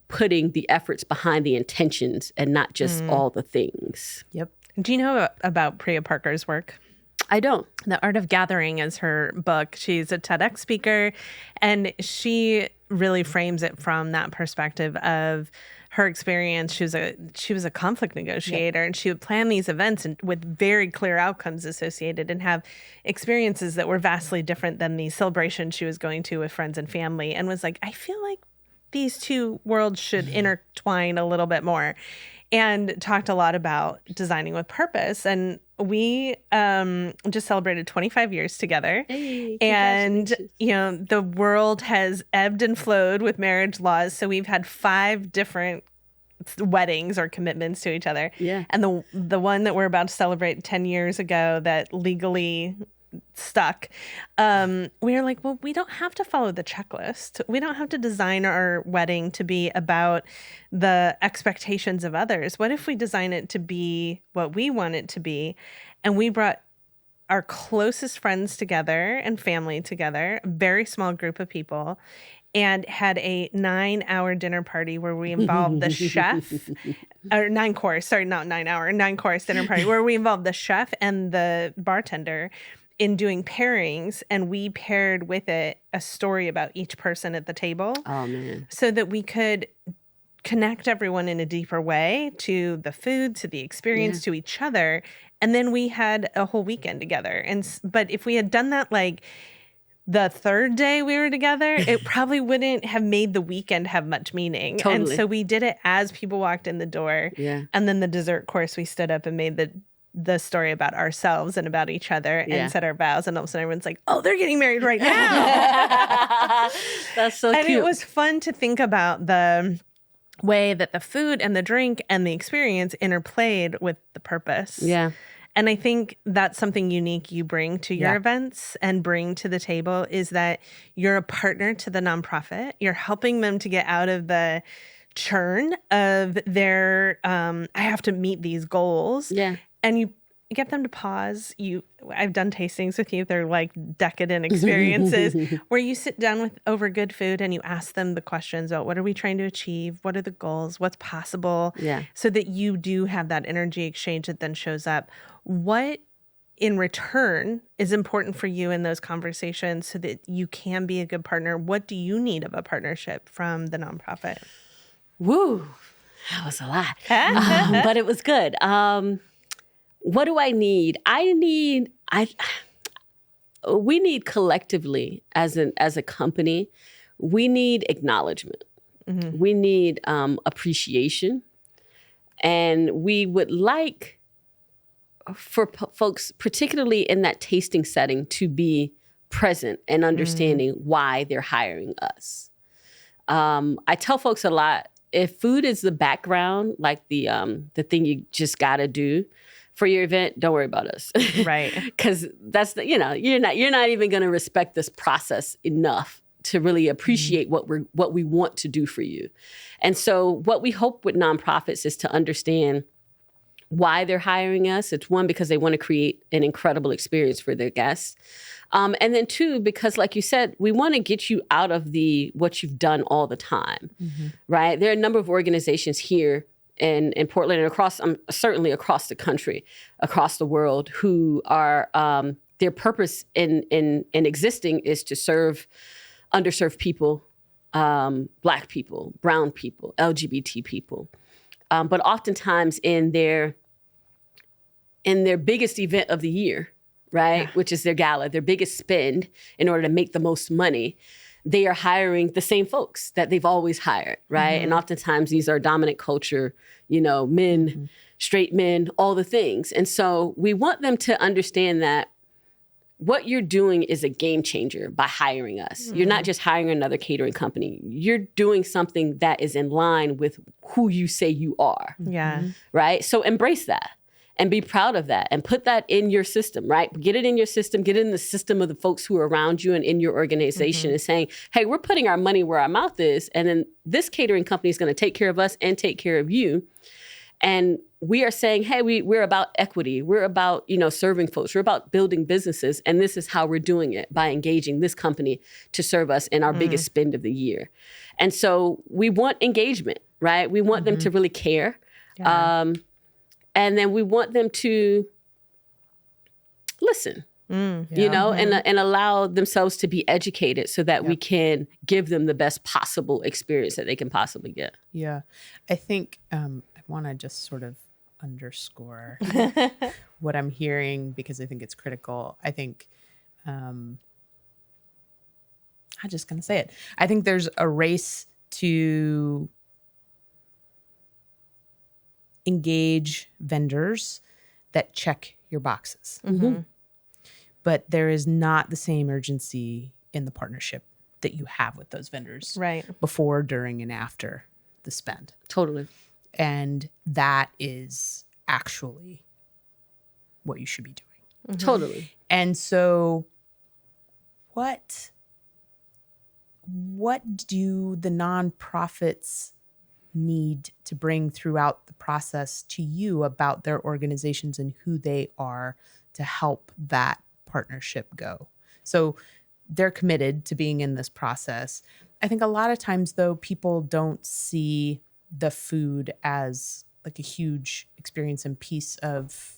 putting the efforts behind the intentions and not just all the things. Yep. Do you know about Priya Parker's work? I don't. The Art of Gathering is her book. She's a TEDx speaker, and she really frames it from that perspective of her experience. She was a conflict negotiator, and she would plan these events with very clear outcomes associated and have experiences that were vastly different than the celebration she was going to with friends and family, and was like, I feel like these two worlds should intertwine a little bit more, and talked a lot about designing with purpose. And we just celebrated 25 years together. Hey, and, the world has ebbed and flowed with marriage laws. So we've had 5 different weddings or commitments to each other. Yeah. And the one that we're about to celebrate 10 years ago that legally stuck, we were like, well, we don't have to follow the checklist. We don't have to design our wedding to be about the expectations of others. What if we design it to be what we want it to be? And we brought our closest friends together and family together, a very small group of people, and had a 9-hour dinner party where we involved the chef, or 9-course dinner party where we involved the chef and the bartender in doing pairings, and we paired with it a story about each person at the table. Oh, man. So that we could connect everyone in a deeper way to the food, to the experience, to each other. And then we had a whole weekend together. But if we had done that like the 3rd day we were together, it probably wouldn't have made the weekend have much meaning. Totally. And so we did it as people walked in the door. Yeah. And then the dessert course, we stood up and made the story about ourselves and about each other and said our vows. And all of a sudden everyone's like, oh, they're getting married right now. That's so and cute. it was fun to think about the way that the food and the drink and the experience interplayed with the purpose. Yeah. And I think that's something unique you bring to your events and bring to the table, is that you're a partner to the nonprofit. You're helping them to get out of the churn of their, I have to meet these goals. Yeah. And you get them to pause. I've done tastings with you. They're like decadent experiences where you sit down over good food and you ask them the questions about what are we trying to achieve? What are the goals? What's possible? Yeah. So that you do have that energy exchange that then shows up. What in return is important for you in those conversations so that you can be a good partner? What do you need of a partnership from the nonprofit? Woo, that was a lot, but it was good. What do I need? We need collectively as a company, we need acknowledgement. Mm-hmm. We need appreciation. And we would like for folks, particularly in that tasting setting, to be present and understanding why they're hiring us. I tell folks a lot, if food is the background, like the thing you just got to do for your event, don't worry about us. Right. Because that's you're not even going to respect this process enough to really appreciate what we want to do for you. And so what we hope with nonprofits is to understand why they're hiring us. It's one, because they want to create an incredible experience for their guests. And then two, because like you said, we want to get you out of what you've done all the time, right? There are a number of organizations here in Portland and certainly across the country, across the world, who are, their purpose in existing is to serve underserved people, Black people, brown people, LGBT people. But oftentimes in their biggest event of the year, right, which is their gala, their biggest spend in order to make the most money, they are hiring the same folks that they've always hired, right? Mm-hmm. And oftentimes these are dominant culture, men, straight men, all the things. And so we want them to understand that what you're doing is a game changer by hiring us. Mm-hmm. You're not just hiring another catering company. You're doing something that is in line with who you say you are. Yeah. Right? So embrace that and be proud of that and put that in your system, right? Get it in your system, get it in the system of the folks who are around you and in your organization and saying, hey, we're putting our money where our mouth is. And then this catering company is going to take care of us and take care of you. And we are saying, hey, we're about equity. We're about, serving folks. We're about building businesses. And this is how we're doing it, by engaging this company to serve us in our biggest spend of the year. And so we want engagement, right? We want them to really care. Yeah. And then we want them to listen, and allow themselves to be educated so that we can give them the best possible experience that they can possibly get. Yeah. I think I want to just sort of underscore what I'm hearing, because I think it's critical. I think, I'm just going to say it. I think there's a race to engage vendors that check your boxes. Mm-hmm. But there is not the same urgency in the partnership that you have with those vendors before, during, and after the spend. Totally. And that is actually what you should be doing. Mm-hmm. Totally. And so what do the nonprofits need to bring throughout the process to you about their organizations and who they are to help that partnership go? So they're committed to being in this process. I think a lot of times, though, people don't see the food as like a huge experience and piece of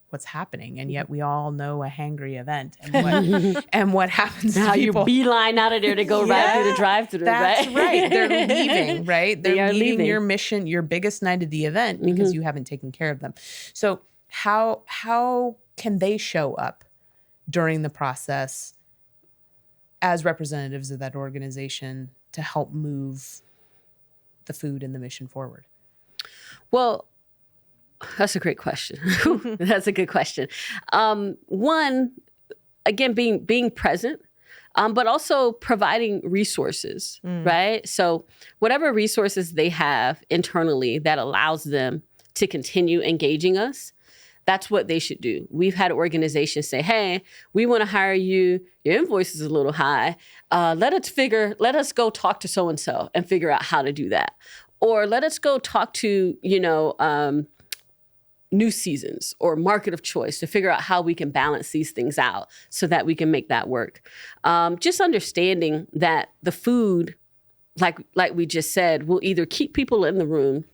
what's happening. And yet we all know a hangry event and what happens to people. You beeline out of there to go right through the drive-thru, That's right? right. They're leaving, right? They're leaving your mission, your biggest night of the event, because you haven't taken care of them. So how can they show up during the process as representatives of that organization to help move the food and the mission forward? Well, that's a great question. That's a good question. One, again, being present, but also providing resources, right? So whatever resources they have internally that allows them to continue engaging us, that's what they should do. We've had organizations say, hey, we want to hire you. Your invoice is a little high. Let us go talk to so-and-so and figure out how to do that. Or let us go talk to, New Seasons or Market of Choice to figure out how we can balance these things out so that we can make that work. Just understanding that the food, like we just said, will either keep people in the room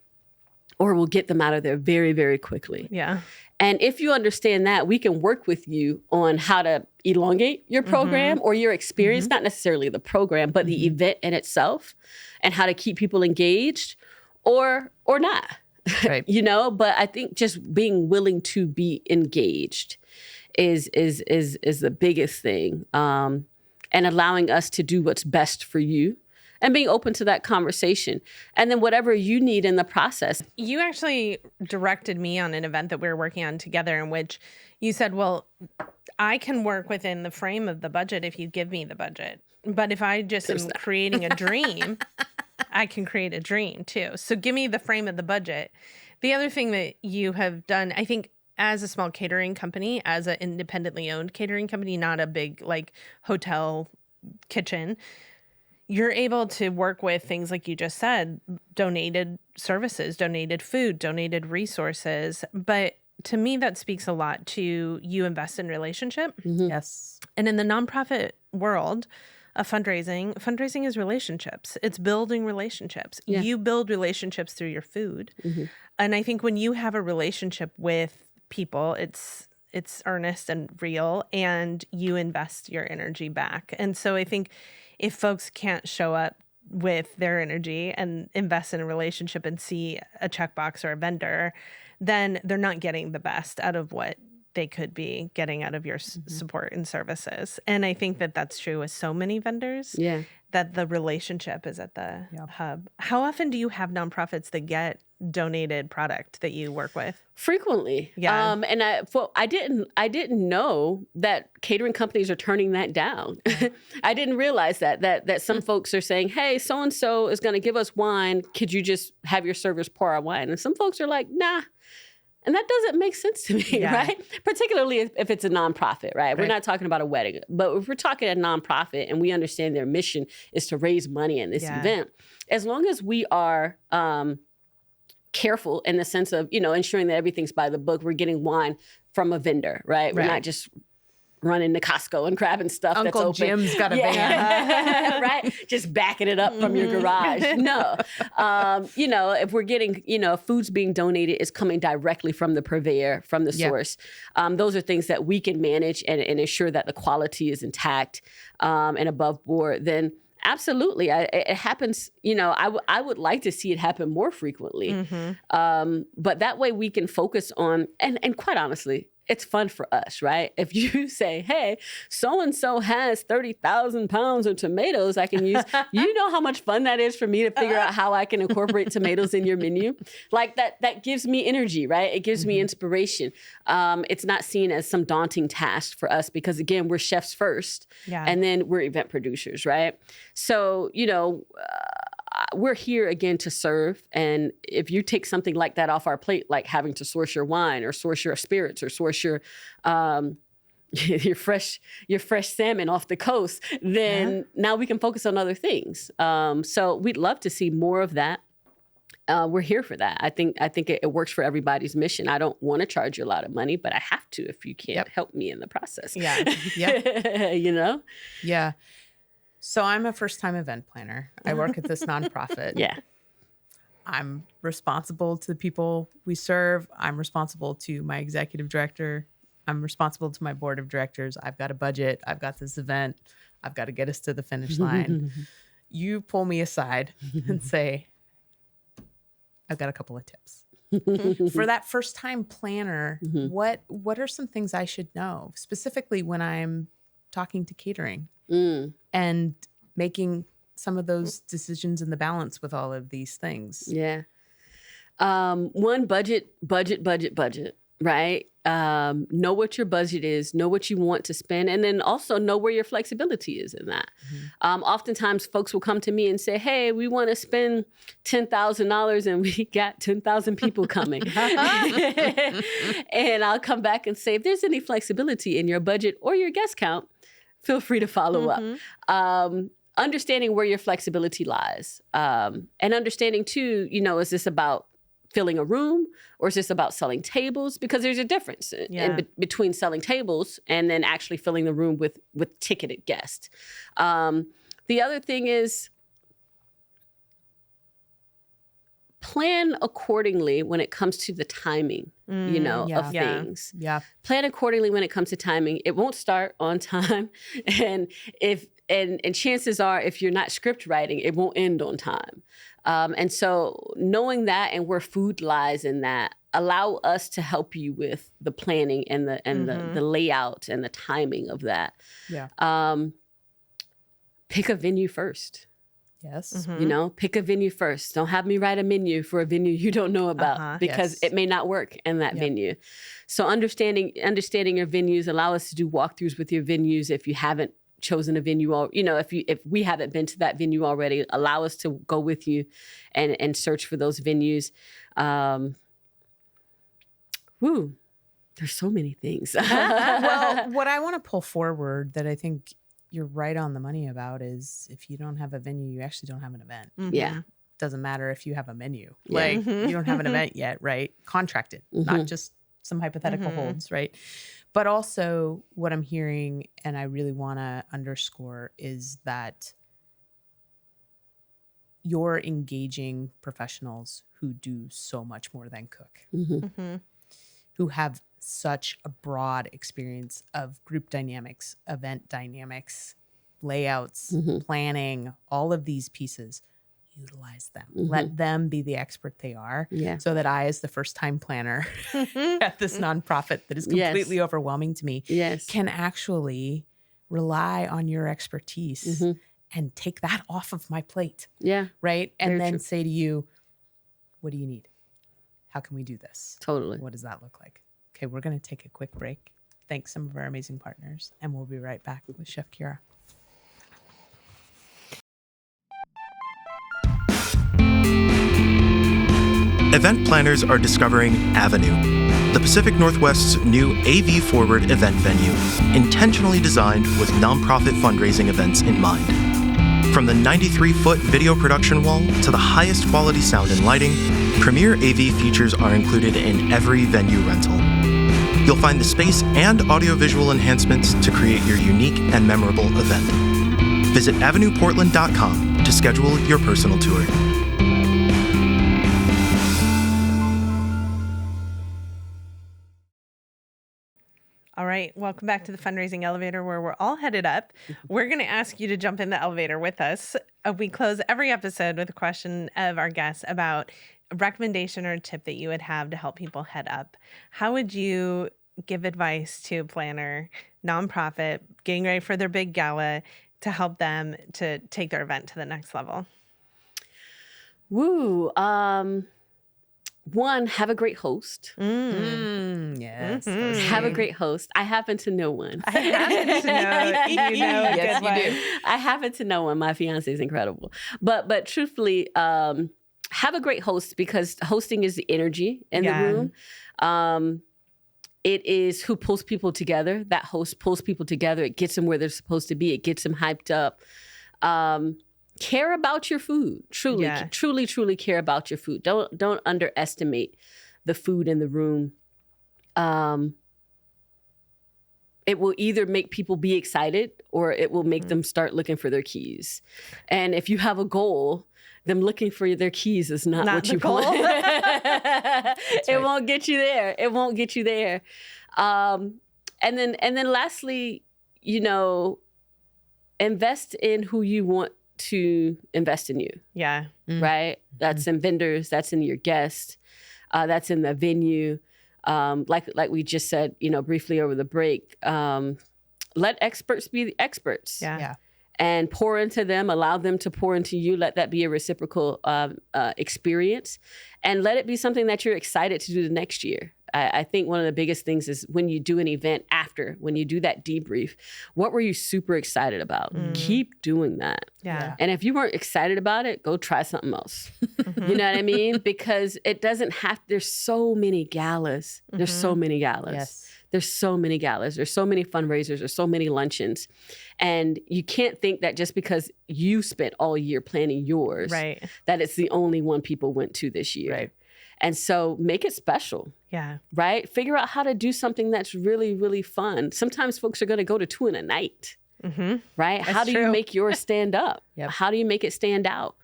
or we'll get them out of there very, very quickly. Yeah. And if you understand that, we can work with you on how to elongate your program or your experience, not necessarily the program, but the event in itself, and how to keep people engaged or not. Right. But I think just being willing to be engaged is the biggest thing. And allowing us to do what's best for you and being open to that conversation. And then whatever you need in the process. You actually directed me on an event that we were working on together in which you said, well, I can work within the frame of the budget if you give me the budget. But if I just am creating a dream, I can create a dream too. So give me the frame of the budget. The other thing that you have done, I think, as a small catering company, as an independently owned catering company, not a big like hotel kitchen, you're able to work with things like you just said, donated services, donated food, donated resources. But to me, that speaks a lot to you invest in relationship. Yes. And in the nonprofit world of fundraising is relationships. It's building relationships. Yeah. You build relationships through your food. And I think when you have a relationship with people, it's earnest and real, and you invest your energy back. And so I think if folks can't show up with their energy and invest in a relationship and see a checkbox or a vendor, then they're not getting the best out of what they could be getting out of your support and services. And I think that that's true with so many vendors, that the relationship is at the hub. How often do you have nonprofits that get donated product that you work with? Frequently. Yeah. And I didn't know that catering companies are turning that down. I didn't realize that some folks are saying, hey, so-and-so is going to give us wine. Could you just have your servers pour our wine? And some folks are like, nah. And that doesn't make sense to me, right? Particularly if it's a nonprofit, right? We're not talking about a wedding. But if we're talking a nonprofit and we understand their mission is to raise money in this event, as long as we are careful in the sense of, ensuring that everything's by the book, we're getting wine from a vendor, right? We're not just running to Costco and grabbing stuff Uncle that's open. Jim's got a van. Right? Just backing it up from your garage. No. If we're getting, food's being donated, is coming directly from the purveyor, from the source. Those are things that we can manage and ensure that the quality is intact and above board. Then absolutely. It happens, I would like to see it happen more frequently. But that way we can focus on, and quite honestly, it's fun for us, right? If you say, hey, so-and-so has 30,000 pounds of tomatoes I can use, you know how much fun that is for me to figure out how I can incorporate tomatoes in your menu? Like that gives me energy, right? It gives me inspiration. It's not seen as some daunting task for us because, again, we're chefs first and then we're event producers, right? So, we're here again to serve. And if you take something like that off our plate, like having to source your wine or source your spirits or source your fresh salmon off the coast, then now we can focus on other things. So we'd love to see more of that. We're here for that. I think it works for everybody's mission. I don't want to charge you a lot of money, but I have to if you can't help me in the process. Yeah. So I'm a first-time event planner. I work at this nonprofit. I'm responsible to the people we serve. I'm responsible to my executive director. I'm responsible to my board of directors. I've got a budget. I've got this event. I've got to get us to the finish line. You pull me aside and say, I've got a couple of tips. For that first-time planner, what are some things I should know, specifically when I'm talking to catering? And making some of those decisions in the balance with all of these things. One, budget, right? Know what your budget is, know what you want to spend, and then also know where your flexibility is in that. Oftentimes folks will come to me and say, hey, we want to spend $10,000 and we got 10,000 people coming. And I'll come back and say, if there's any flexibility in your budget or your guest count, feel free to follow up. Understanding where your flexibility lies. And understanding too, is this about filling a room or is this about selling tables? Because there's a difference between selling tables and then actually filling the room with ticketed guests. The other thing is plan accordingly when it comes to the timing, of things. Yeah. Plan accordingly when it comes to timing. It won't start on time. And chances are, if you're not script writing, it won't end on time. And so knowing that and where food lies in that, allow us to help you with the planning and the layout and the timing of that. Yeah. Pick a venue first. Yes. Pick a venue first. Don't have me write a menu for a venue you don't know about because it may not work in that venue. So understanding your venues, allow us to do walkthroughs with your venues if you haven't chosen a venue, or if we haven't been to that venue already, allow us to go with you and search for those venues. There's so many things. Well, what I want to pull forward that I think you're right on the money about is if you don't have a venue, you actually don't have an event. Yeah. Doesn't matter if you have a menu. Yeah. Like you don't have an event yet, right? Contracted, not just some hypothetical holds, right? But also what I'm hearing, and I really want to underscore, is that you're engaging professionals who do so much more than cook, who have such a broad experience of group dynamics, event dynamics, layouts, planning, all of these pieces. Utilize them. Let them be the expert they are, so that I, as the first-time planner at this nonprofit that is completely overwhelming to me, can actually rely on your expertise and take that off of my plate. Yeah. Right? And Very then true. say to you, what do you need? How can we do this? Totally. What does that look like? Okay, we're going to take a quick break. Thank some of our amazing partners, and we'll be right back with Chef Kiara. Event planners are discovering Avenue, the Pacific Northwest's new AV-forward event venue, intentionally designed with nonprofit fundraising events in mind. From the 93-foot video production wall to the highest quality sound and lighting, premier AV features are included in every venue rental. You'll find the space and audiovisual enhancements to create your unique and memorable event. Visit avenueportland.com to schedule your personal tour. All right, welcome back to the Fundraising Elevator, where we're all headed up. We're going to ask you to jump in the elevator with us. We close every episode with a question of our guests about a recommendation or a tip that you would have to help people head up. How would you give advice to a planner, nonprofit, getting ready for their big gala, to help them to take their event to the next level? One, have a great host. Yes. Have a great host. I happen to know one. I happen to know you know a Yes, good you one. do. I happen to know one. My fiance is incredible. But truthfully, have a great host, because hosting is the energy in the room. It is who pulls people together. That host pulls people together. It gets them where they're supposed to be. It gets them hyped up. Care about your food. Truly care about your food. Don't underestimate the food in the room. It will either make people be excited, or it will make them start looking for their keys. And if you have a goal, them looking for their keys is not what you goal. want. It won't get you there. It won't get you there. And then lastly, invest in who you want to invest in you. Yeah. Right? That's in vendors, that's in your guests, that's in the venue. Like we just said, briefly over the break, let experts be the experts. Yeah. And pour into them, allow them to pour into you. Let that be a reciprocal experience, and let it be something that you're excited to do the next year. I think one of the biggest things is when you do an event when you do that debrief, what were you super excited about? Keep doing that. Yeah. And if you weren't excited about it, go try something else. You know what I mean? Because it doesn't have, there's so many galas. There's so many galas. Yes. There's so many galas. There's so many fundraisers. There's so many luncheons. And you can't think that just because you spent all year planning yours, Right. that it's the only one people went to this year. Right. And so make it special. Yeah. Right? Figure out how to do something that's really, really fun. Sometimes folks are going to go to 2 in a night. Right? How do you true. make yours stand up? Yep. How do you make it stand out?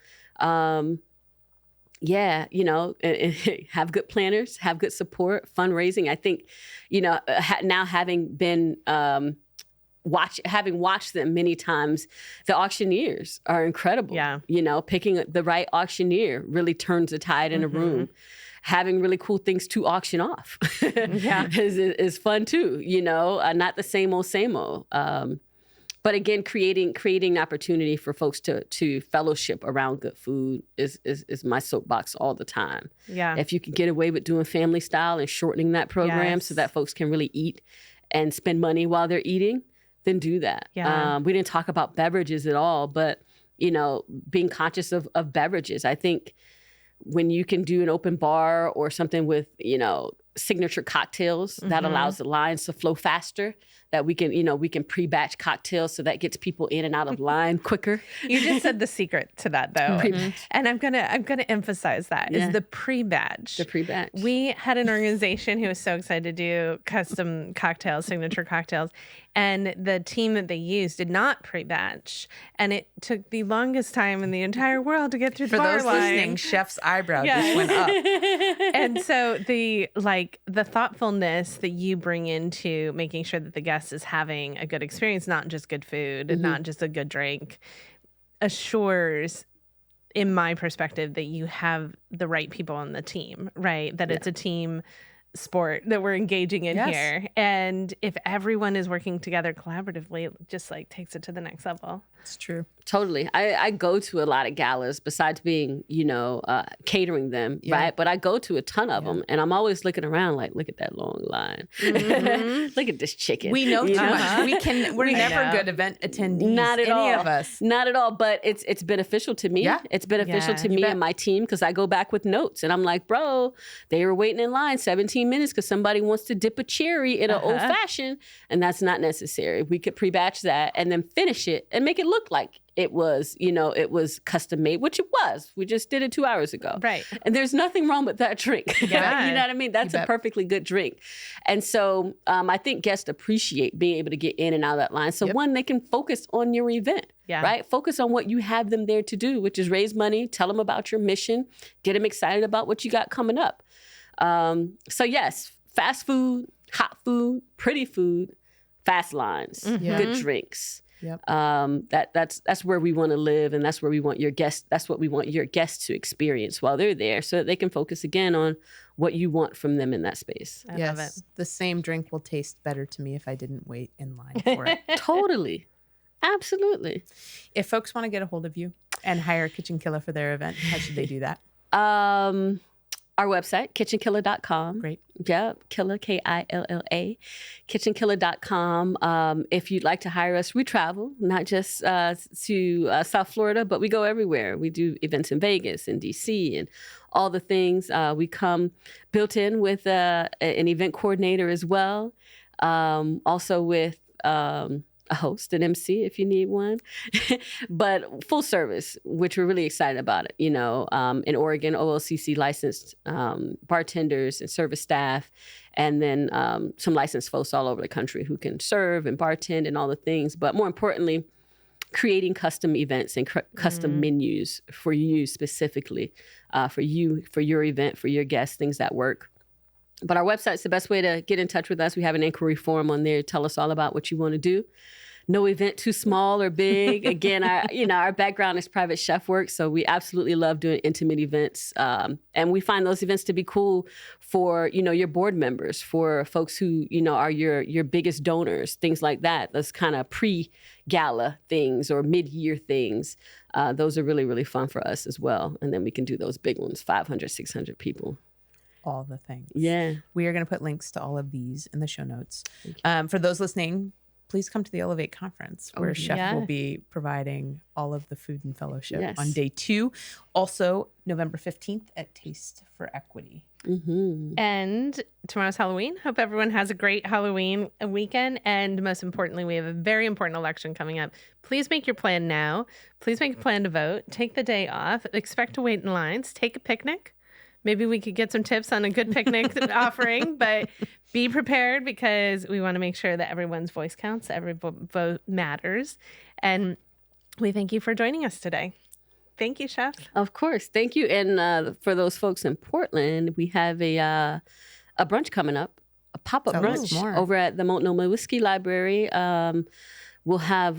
Yeah, have good planners, have good support, fundraising. I think, now having been having watched them many times, the auctioneers are incredible. Yeah. Picking the right auctioneer really turns the tide in a room. Having really cool things to auction off is fun too. Not the same old. But again, creating an opportunity for folks to fellowship around good food is my soapbox all the time. Yeah. If you can get away with doing family style and shortening that program so that folks can really eat and spend money while they're eating, then do that. Yeah. We didn't talk about beverages at all, but being conscious of beverages. I think when you can do an open bar or something with signature cocktails, that allows the lines to flow faster, that we can pre-batch cocktails so that gets people in and out of line quicker. You just said the secret to that, though. And I'm gonna emphasize that is the pre-batch. The pre-batch. We had an organization who was so excited to do custom cocktails, signature cocktails, and the team that they used did not pre-batch, and it took the longest time in the entire world to get through the bar For those line. listening, Chef's eyebrow just went up. And so the thoughtfulness that you bring into making sure that the guest is having a good experience, not just good food and not just a good drink, assures, in my perspective, that you have the right people on the team, right? That it's a team sport that we're engaging in here. And if everyone is working together collaboratively, it just takes it to the next level. It's true. Totally. I go to a lot of galas besides being, catering them, right? But I go to a ton of them, and I'm always looking around look at that long line. Look at this chicken. We know too much. We're never good event attendees. Not at all. Any of us. Not at all. But it's beneficial to me. Yeah. It's beneficial to me and my team because I go back with notes and I'm like, bro, they were waiting in line 17 minutes because somebody wants to dip a cherry in an old fashioned, and that's not necessary. We could pre-batch that and then finish it and make it look like it was, it was custom made, which it was. We just did it 2 hours ago. Right. And there's nothing wrong with that drink. Yeah. You know what I mean? That's a perfectly good drink. And so I think guests appreciate being able to get in and out of that line. So one, they can focus on your event, right? Focus on what you have them there to do, which is raise money, tell them about your mission, get them excited about what you got coming up. So yes, fast food, hot food, pretty food, fast lines, good drinks. Yep. That's where we want to live, and that's where we want your guests. That's what we want your guests to experience while they're there, so that they can focus again on what you want from them in that space. I love it. The same drink will taste better to me if I didn't wait in line for it. Totally, absolutely. If folks want to get a hold of you and hire Killa for their event, how should they do that? Our website, kitchenkilla.com. Great. Yeah, Killa, Killa, kitchenkilla.com. If you'd like to hire us, we travel, not just to South Florida, but we go everywhere. We do events in Vegas and DC and all the things. We come built in with an event coordinator as well. Also with a host, an MC if you need one, but full service, which we're really excited about it. In Oregon, OLCC licensed bartenders and service staff, and then some licensed folks all over the country who can serve and bartend and all the things. But more importantly, creating custom events and custom menus for you specifically, for your event, for your guests, things that work. But our website's the best way to get in touch with us. We have an inquiry form on there. Tell us all about what you want to do. No event too small or big. Again, our background is private chef work, so we absolutely love doing intimate events. And we find those events to be cool for, your board members, for folks who, are your biggest donors, things like that. Those kind of pre-gala things or mid-year things. Those are really, really fun for us as well. And then we can do those big ones, 500, 600 people. All the things. Yeah. We are going to put links to all of these in the show notes. For those listening, please come to the Elevate conference where Chef will be providing all of the food and fellowship on day 2. Also, November 15th at Taste for Equity. And tomorrow's Halloween. Hope everyone has a great Halloween weekend. And most importantly, we have a very important election coming up. Please make your plan now. Please make a plan to vote. Take the day off. Expect to wait in lines. Take a picnic. Maybe we could get some tips on a good picnic offering, but be prepared because we want to make sure that everyone's voice counts, every vote matters. And we thank you for joining us today. Thank you, Chef. Of course. Thank you. And for those folks in Portland, we have a brunch coming up, a pop-up brunch over at the Multnomah Whiskey Library. We'll have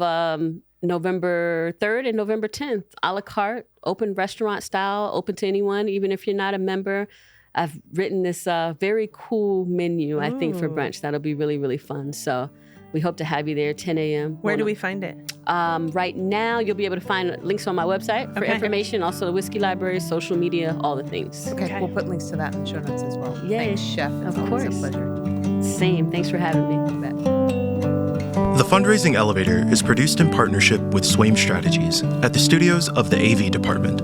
November 3rd and November 10th, a la carte, open restaurant style, open to anyone, even if you're not a member. I've written this very cool menu, I think, for brunch. That'll be really, really fun. So we hope to have you there, 10 a.m. Where do we find it? Right now, you'll be able to find links on my website for information, also the Whiskey Library, social media, all the things. Okay. We'll put links to that in the show notes as well. Yay. Thanks, Chef. It's always a pleasure. Same. Thanks for having me. You bet. The Fundraising Elevator is produced in partnership with Swaim Strategies at the studios of the AV department.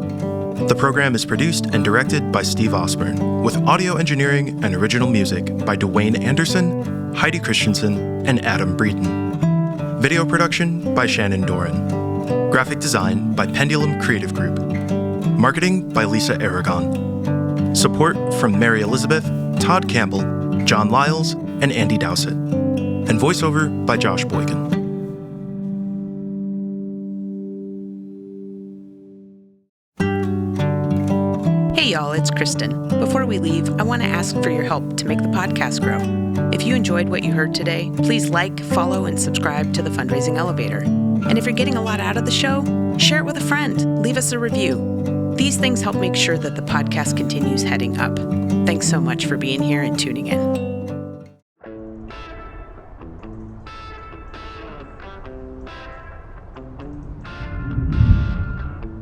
The program is produced and directed by Steve Osborne, with audio engineering and original music by Dwayne Anderson, Heidi Christensen, and Adam Breeden. Video production by Shannon Doran. Graphic design by Pendulum Creative Group. Marketing by Lisa Aragon. Support from Mary Elizabeth, Todd Campbell, John Lyles, and Andy Dowsett. And voiceover by Josh Boykin. Hey y'all, it's Kristen. Before we leave, I want to ask for your help to make the podcast grow. If you enjoyed what you heard today, please like, follow, and subscribe to the Fundraising Elevator. And if you're getting a lot out of the show, share it with a friend. Leave us a review. These things help make sure that the podcast continues heading up. Thanks so much for being here and tuning in.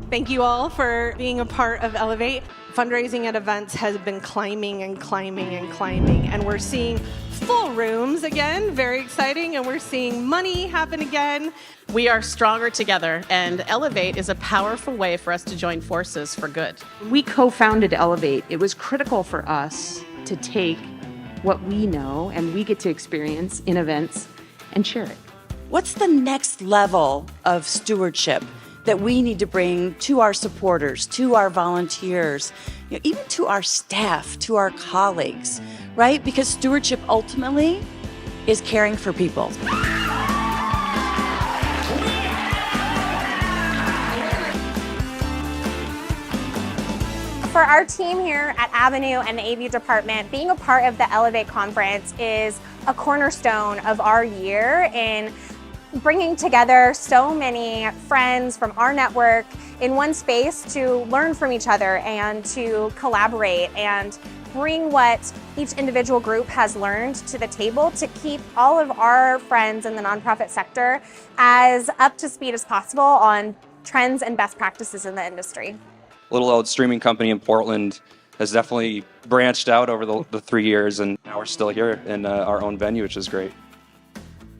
Thank you all for being a part of Elevate. Fundraising at events has been climbing and climbing and climbing, and we're seeing full rooms again, very exciting, and we're seeing money happen again. We are stronger together, and Elevate is a powerful way for us to join forces for good. When we co-founded Elevate, it was critical for us to take what we know and we get to experience in events and share it. What's the next level of stewardship that we need to bring to our supporters, to our volunteers, even to our staff, to our colleagues, right? Because stewardship ultimately is caring for people. For our team here at Avenue and the AV department, being a part of the Elevate conference is a cornerstone of our year in bringing together so many friends from our network in one space to learn from each other and to collaborate and bring what each individual group has learned to the table to keep all of our friends in the nonprofit sector as up to speed as possible on trends and best practices in the industry. Little old streaming company in Portland has definitely branched out over the 3 years, and now we're still here in our own venue, which is great.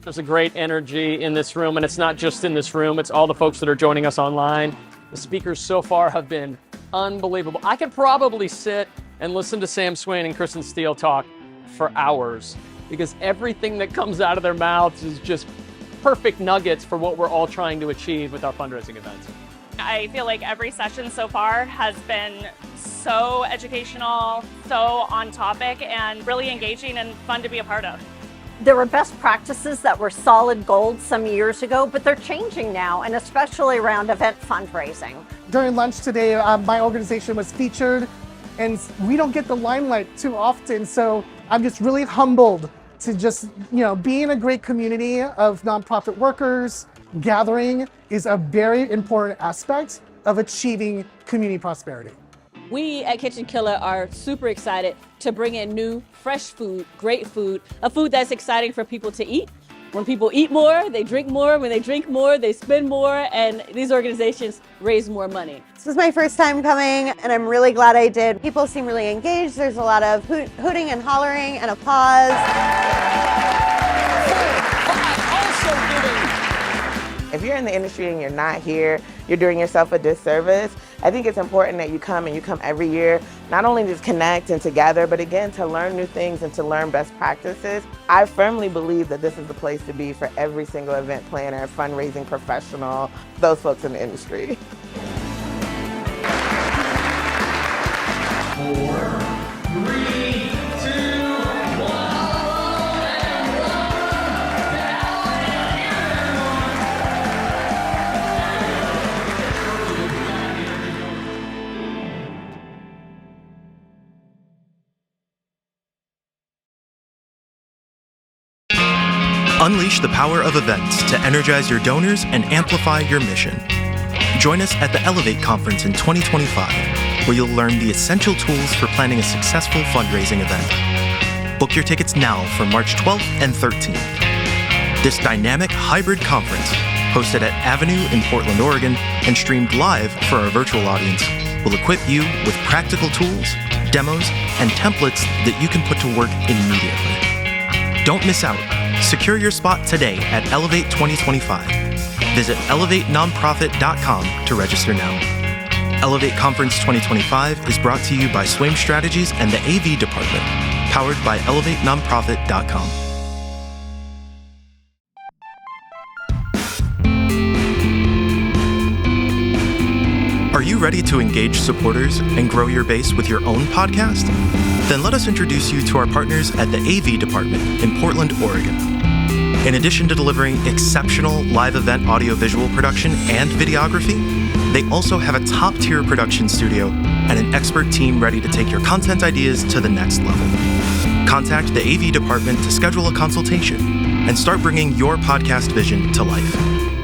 There's a great energy in this room, and it's not just in this room, it's all the folks that are joining us online. The speakers so far have been unbelievable. I could probably sit and listen to Sam Swain and Kristen Steele talk for hours, because everything that comes out of their mouths is just perfect nuggets for what we're all trying to achieve with our fundraising events. I feel like every session so far has been so educational, so on topic, and really engaging and fun to be a part of. There were best practices that were solid gold some years ago, but they're changing now, and especially around event fundraising. During lunch today, my organization was featured, and we don't get the limelight too often, so I'm just really humbled to just, be in a great community of nonprofit workers. Gathering is a very important aspect of achieving community prosperity. We at Kitchen Killa are super excited to bring in new, fresh food, great food, a food that's exciting for people to eat. When people eat more, they drink more. When they drink more, they spend more, and these organizations raise more money. This was my first time coming, and I'm really glad I did. People seem really engaged. There's a lot of hooting and hollering and applause. If you're in the industry and you're not here, you're doing yourself a disservice. I think it's important that you come, and you come every year, not only to connect and together, but again, to learn new things and to learn best practices. I firmly believe that this is the place to be for every single event planner, fundraising professional, those folks in the industry. 4, 3, 2, 1. Unleash the power of events to energize your donors and amplify your mission. Join us at the Elevate Conference in 2025, where you'll learn the essential tools for planning a successful fundraising event. Book your tickets now for March 12th and 13th. This dynamic hybrid conference, hosted at Avenue in Portland, Oregon, and streamed live for our virtual audience, will equip you with practical tools, demos, and templates that you can put to work immediately. Don't miss out. Secure your spot today at Elevate 2025. Visit elevatenonprofit.com to register now. Elevate Conference 2025 is brought to you by Swaim Strategies and the AV Department, powered by elevatenonprofit.com. Are you ready to engage supporters and grow your base with your own podcast? Then let us introduce you to our partners at the AV Department in Portland, Oregon. In addition to delivering exceptional live event audiovisual production and videography, they also have a top-tier production studio and an expert team ready to take your content ideas to the next level. Contact the AV Department to schedule a consultation and start bringing your podcast vision to life.